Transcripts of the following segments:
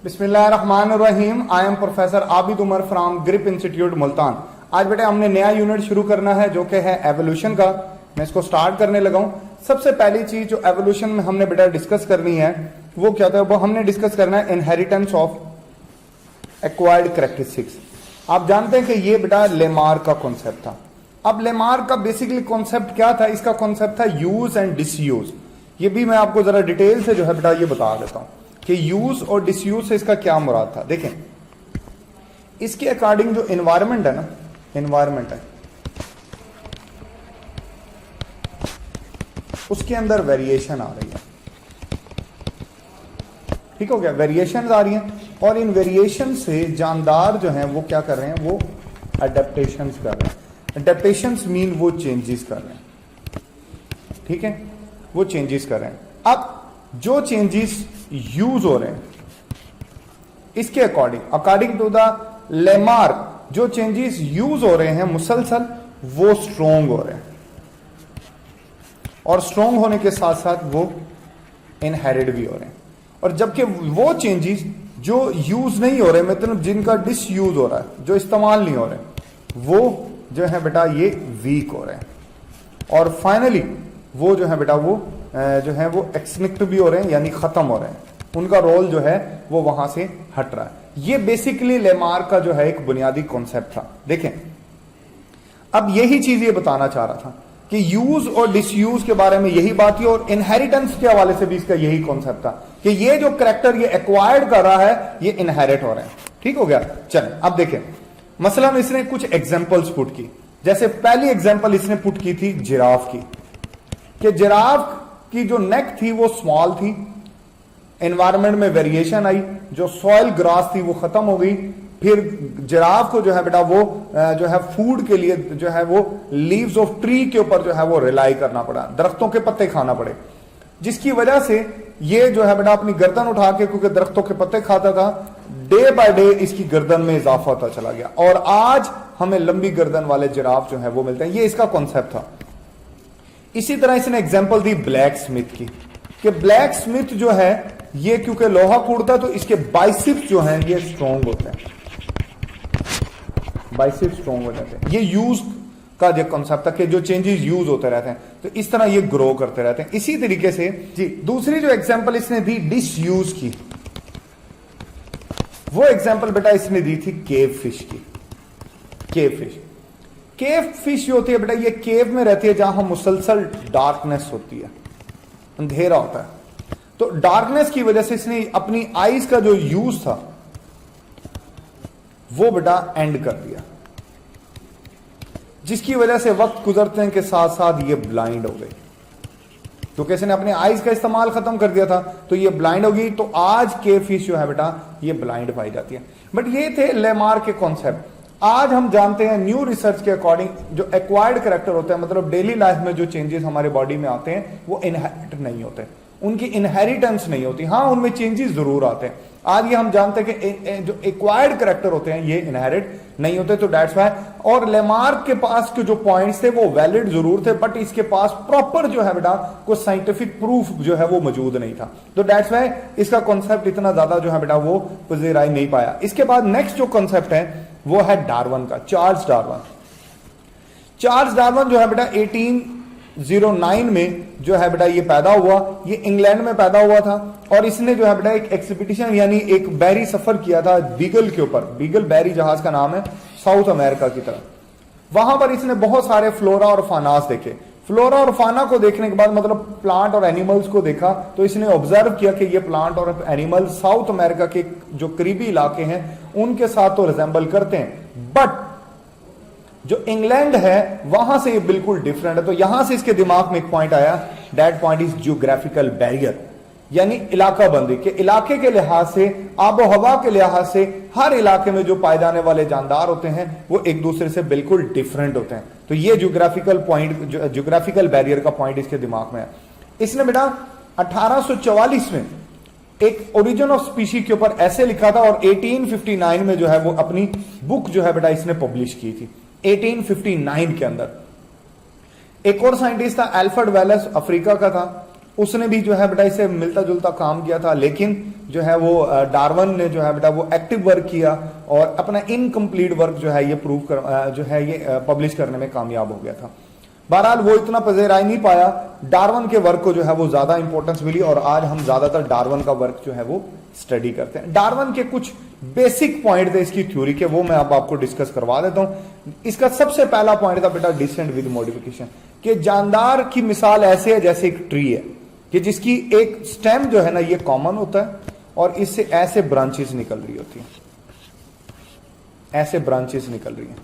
बिस्मिल्लाहिर्रहमानिर्रहीम। I am professor Abid Umar from GRIP institute Multan. आज बेटा हमने नया यूनिट शुरू करना है जो कि है एवोल्यूशन का। मैं इसको स्टार्ट करने लगा हूं। सबसे पहली चीज जो एवोल्यूशन में हमने बेटा डिस्कस करनी है वो क्या था, वो हमने डिस्कस करना है इनहेरिटेंस ऑफ एक्वायर्ड कैरेक्टरिस्टिक्स। आप जानते हैं कि ये बेटा लेमार का कॉन्सेप्ट था। अब लेमार का बेसिकली कॉन्सेप्ट क्या था, इसका कॉन्सेप्ट था यूज एंड डिसयूज। ये भी मैं आपको जरा डिटेल से जो है बेटा ये बता देता हूं कि यूज और डिसयूज से इसका क्या मुराद था। देखें, इसके अकॉर्डिंग जो एनवायरनमेंट है ना, एनवायरनमेंट है उसके अंदर वेरिएशन आ रही है। ठीक हो गया, वेरिएशन आ रही हैं और इन वेरिएशन से जानदार जो हैं वो क्या कर रहे हैं, वो अडेप्टेशन कर रहे हैं। अडेप्टेशन मीन वो चेंजेस कर रहे हैं। ठीक है, वो चेंजेस कर रहे हैं। अब जो चेंजेस यूज हो रहे हैं इसके अकॉर्डिंग टू द लेमार जो चेंजेस यूज हो रहे हैं मुसलसल वो स्ट्रोंग हो रहे हैं और स्ट्रोंग होने के साथ साथ वो इनहेरिट भी हो रहे हैं। और जबकि वो चेंजेस जो यूज नहीं हो रहे, मतलब जिनका डिस यूज हो रहा है, जो इस्तेमाल नहीं हो रहे, वो जो है बेटा ये वीक हो रहे हैं। और फाइनली वो जो है बेटा वो जो है वो एक्सटिंक्ट भी हो रहे हैं, यानी खत्म हो रहे हैं। उनका रोल जो है वो वहां से हट रहा है। ये बेसिकली लेमार का जो है एक बुनियादी कॉन्सेप्ट था। देखें, अब यही चीज ये बताना चाह रहा था कि यूज और डिसयूज के बारे में यही बात थी और इनहेरिटेंस के हवाले से भी इसका यही कॉन्सेप्ट था कि ये जो करैक्टर ये एक्वायर्ड कर रहा है ये इनहेरिट हो रहे हैं। ठीक हो गया। चलें अब देखें, मसलन इसने कुछ एग्जांपल्स पुट की। जैसे पहली एग्जांपल इसने पुट की थी जिराफ की, कि जिराफ की जो नेक थी वो स्मॉल थी, एनवायरनमेंट में वेरिएशन आई, जो सॉइल ग्रास थी वो खत्म हो गई। फिर जिराफ को जो है बेटा वो जो है फूड के लिए जो है वो लीव्स ऑफ ट्री के ऊपर जो है वो रिलाई करना पड़ा, दरख्तों के पत्ते खाना पड़े, जिसकी वजह से ये जो है बेटा अपनी गर्दन उठा के, क्योंकि दरख्तों के पत्ते खाता था, डे बाय डे इसकी गर्दन में इजाफा होता चला गया और आज हमें लंबी गर्दन वाले जिराफ जो है वो मिलते हैं। ये इसका कॉन्सेप्ट था। इसी तरह इसने एग्जांपल दी ब्लैक स्मिथ की, कि ब्लैक स्मिथ जो है ये क्योंकि लोहा कूटता तो इसके बाइसेप्स जो हैं ये स्ट्रॉन्ग होते हैं, बाइसेप्स स्ट्रॉन्ग हो जाते हैं। ये यूज का जो कॉन्सेप्ट था कि जो चेंजेस यूज होते रहते हैं तो इस तरह ये ग्रो करते रहते हैं। इसी तरीके से जी दूसरी जो एग्जांपल इसने दी डिसयूज की, वो एग्जांपल बेटा इसने दी थी केव फिश की। केव फिश, केव फिश जो होती है बेटा ये केव में रहती है जहां मुसलसल डार्कनेस होती है, अंधेरा होता है। तो डार्कनेस की वजह से इसने अपनी आईज का जो यूज था वो बेटा एंड कर दिया, जिसकी वजह से वक्त गुजरने के साथ साथ ये ब्लाइंड हो गई। क्योंकि इसने अपने आईज का इस्तेमाल खत्म कर दिया था तो ये ब्लाइंड हो गई। तो आज के फिश जो है बेटा ये ब्लाइंड पाई जाती है। बट ये थे लेमार के कॉन्सेप्ट। आज हम जानते हैं न्यू रिसर्च के अकॉर्डिंग जो एक्वायर्ड कैरेक्टर होते हैं, मतलब डेली लाइफ में जो चेंजेस हमारे बॉडी में आते हैं वो इनहेरिट नहीं होते, उनकी इनहेरिटेंस नहीं होती। हाँ, उनमें चेंजेस जरूर आते हैं। आज ये हम जानते हैं कि जो एक्वायर्ड कैरेक्टर होते हैं ये इनहेरिट नहीं होते। तो दैट्स व्हाई, और लेमार के पास के जो पॉइंट्स थे वो वैलिड जरूर थे, बट इसके पास प्रॉपर जो है बेटा कोई साइंटिफिक प्रूफ जो है वो मौजूद नहीं था। तो दैट्स व्हाई इसका कॉन्सेप्ट इतना ज्यादा जो है बेटा वो पजीराई नहीं पाया। इसके बाद नेक्स्ट जो कॉन्सेप्ट है वो है डार्विन का, चार्ल्स डार्विन। चार्ल्स डार्विन जो है बेटा 1809 में जो है बेटा ये पैदा हुआ। ये इंग्लैंड में पैदा हुआ था और इसने जो है बेटा एक एक्सपीडिशन यानी एक बैरी सफर किया था बीगल के ऊपर। बीगल बैरी जहाज का नाम है, साउथ अमेरिका की तरफ। वहां पर इसने बहुत सारे फ्लोरा और फानास देखे। फ्लोरा और फाना को देखने के बाद, मतलब प्लांट और एनिमल्स को देखा, तो इसने ऑब्जर्व किया कि ये प्लांट और एनिमल साउथ अमेरिका के जो करीबी इलाके हैं उनके साथ तो रिजेंबल करते हैं, बट जो इंग्लैंड है वहां से ये बिल्कुल डिफरेंट है। तो यहां से इसके दिमाग में एक पॉइंट आया, that point is geographical barrier, यानी इलाका बंदी। के इलाके के लिहाज से, आबो हवा के लिहाज से हर इलाके में जो पाए जाने वाले जानदार होते हैं वो एक दूसरे से बिल्कुल डिफरेंट होते हैं। तो ये जियोग्राफिकल पॉइंट, जियोग्राफिकल बैरियर का पॉइंट इसके दिमाग में है। इसने बेटा 1844 में एक ओरिजिन ऑफ स्पीशी के ऊपर ऐसे लिखा था और 1859 में जो है वो अपनी बुक जो है बेटा इसने पब्लिश की थी 1859 के अंदर। एक और साइंटिस्ट था, अल्फ्रेड वेलेस, अफ्रीका का था। उसने भी जो है बेटा इससे मिलता जुलता काम किया था, लेकिन जो है वो डार्विन ने जो है बेटा वो एक्टिव वर्क किया और अपना इनकम्प्लीट वर्क जो है ये प्रूव कर जो है ये पब्लिश करने में कामयाब हो गया था। बहरहाल वो इतना पजेराई नहीं पाया, डार्विन के वर्क को जो है वो ज्यादा इंपॉर्टेंस मिली और आज हम ज्यादातर डार्विन का वर्क जो है वो स्टडी करते हैं। डार्विन के कुछ बेसिक पॉइंट थे इसकी थ्योरी के, वो मैं अब आपको डिस्कस करवा देता हूं। इसका सबसे पहला पॉइंट था बेटा डिसेंट विद मॉडिफिकेशन, कि जानदार की मिसाल ऐसे है जैसे एक ट्री है कि जिसकी एक स्टेम जो है ना ये कॉमन होता है और इससे ऐसे ब्रांचेस निकल रही होती हैं, ऐसे ब्रांचेस निकल रही हैं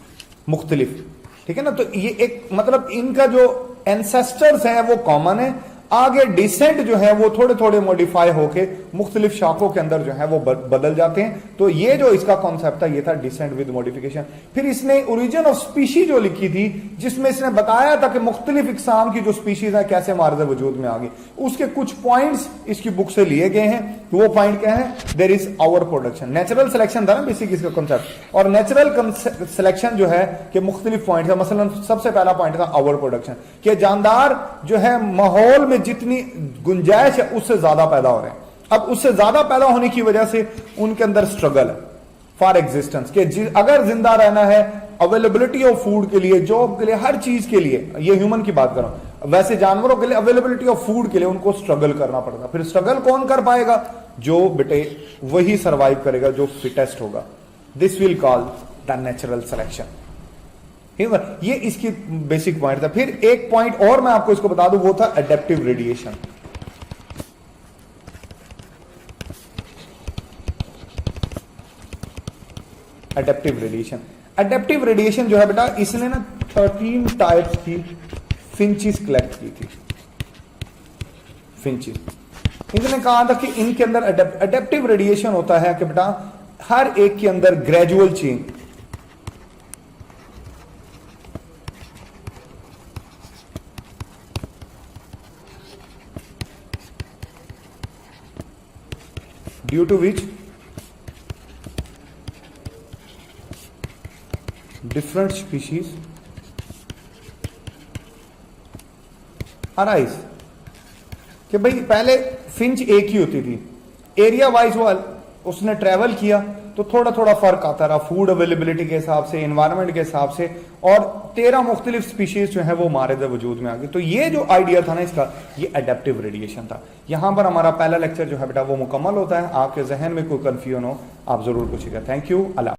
मुख्तलिफ, ठीक है ना। तो ये एक मतलब इनका जो एंसेस्टर्स हैं वो कॉमन है, आगे डिसेंट जो है वो थोड़े थोड़े मॉडिफाई होके मुख्तलिफ शाखों के अंदर जो है वो बदल जाते हैं। तो ये जो इसका कॉन्सेप्ट था ये था डिसेंट विद मॉडिफिकेशन। फिर इसने ओरिजिन ऑफ स्पीशी जो लिखी थी, जिसमें इसने बताया था कि मुख्तलिफ इकसाम की जो स्पीशीज है कैसे मार्ज वजूद में आ गई, उसके कुछ पॉइंट्स इसकी बुक से लिए गए हैं। तो वो पॉइंट क्या है? There is our production, natural selection था ना बेसिक इसका कॉन्सेप्ट, और नेचुरल सिलेक्शन जो है कि मुख्तलिफ पॉइंट है। मसलन सबसे पहला पॉइंट था आवर प्रोडक्शन, कि जानदार जो है माहौल में जितनी गुंजाइश है उससे ज्यादा पैदा हो रहे हैं। अब उससे ज्यादा पैदा होने की वजह से उनके अंदर स्ट्रगल है फॉर एग्जिस्टेंस, कि अगर जिंदा रहना है अवेलेबिलिटी ऑफ फूड के लिए, जॉब के लिए, हर चीज के लिए, ये ह्यूमन की बात कर रहा हूं, वैसे जानवरों के लिए अवेलेबिलिटी ऑफ फूड के लिए उनको स्ट्रगल करना पड़ेगा। फिर स्ट्रगल कौन कर पाएगा? जो बेटे वही सर्वाइव करेगा जो फिटेस्ट होगा। This will call the natural selection. ये इसकी बेसिक पॉइंट था। फिर एक पॉइंट और मैं आपको इसको बता दूं, वो था adaptive radiation. Adaptive radiation, adaptive radiation जो है बेटा इसने ना 13 टाइप्स की फिंचेस कलेक्ट की थी। फिंचेस, इन्होंने कहा था कि इनके अंदर एडेप्टिव रेडिएशन होता है कि बेटा हर एक के अंदर gradual change, due to which different species arise। कि भाई पहले फिंच एक ही होती थी, एरिया वाइज वो उसने ट्रेवल किया तो थोड़ा थोड़ा फर्क आता रहा फूड अवेलेबिलिटी के हिसाब से, एनवायरनमेंट के हिसाब से, और 13 मुख्तलिफ स्पीशीज जो है वो मारिद वजूद में आ गई। तो ये जो आइडिया था ना इसका, ये एडेप्टिव रेडिएशन था। यहां पर हमारा पहला लेक्चर जो है बेटा वो मुकम्मल होता है। आपके जहन में कोई कंफ्यूजन हो आप जरूर पूछिएगा। Thank you. अल्लाह।